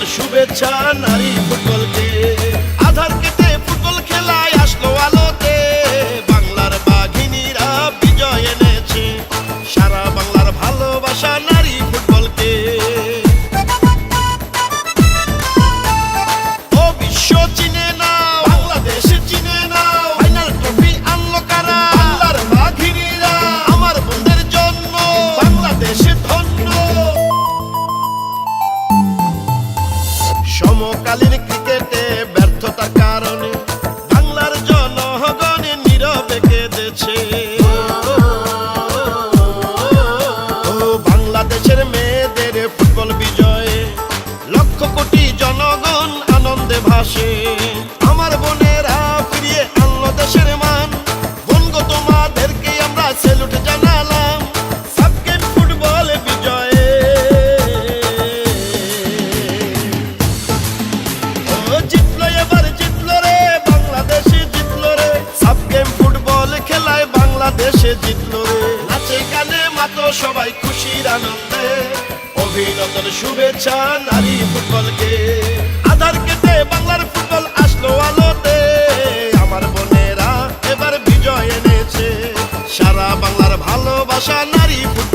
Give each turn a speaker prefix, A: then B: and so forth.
A: অভিনন্দন শুভেচ্ছা নারী ফুটবলকে। আধার কেটে ফুটবল খেলায় আসলো আলোতে, বাংলার বাঘিনীরা বিজয় এনেছে, সারা বাংলার ভালোবাসা নারী ফুটবলকে। ও বিশ্ব চিনে নাও, বাংলাদেশ চিনে নাও, ফাইনাল ট্রফি আনলো কারা, বাংলার বাঘিনীরা। আমার বোনদের জন্য বাংলাদেশ ধন্য। সমকালীন ক্রিকেটে ব্যর্থতার কারণে বাংলার জনগণ নীরবে কেঁদেছে। ও বাংলাদেশের মেয়েদের ফুটবল বিজয়ে লক্ষ কোটি জনগণ আনন্দে ভাসে। আমার বোনেরা ফিরিয়ে আনলো দেশের মান, বোন গো তোমাদেরকে আমরা স্যালুট জানালাম। সাবগেম ফুটবল বিজয়ে জিতলো, এবার জিতলো রে বাংলাদেশ জিতলো রে। সাবগেম ফুটবল খেলায় বাংলাদেশে জিতলো রে। নাচে গানে মাতো সবাই খুশির আনন্দে, অভিনন্দন শুভেচ্ছা নারী ফুটবলকে। আধার কেটে বাংলার ফুটবল আসলো আলোতে, আমার বোনেরা এবার বিজয় এনেছে, সারা বাংলার ভালোবাসা নারী ফুটবল।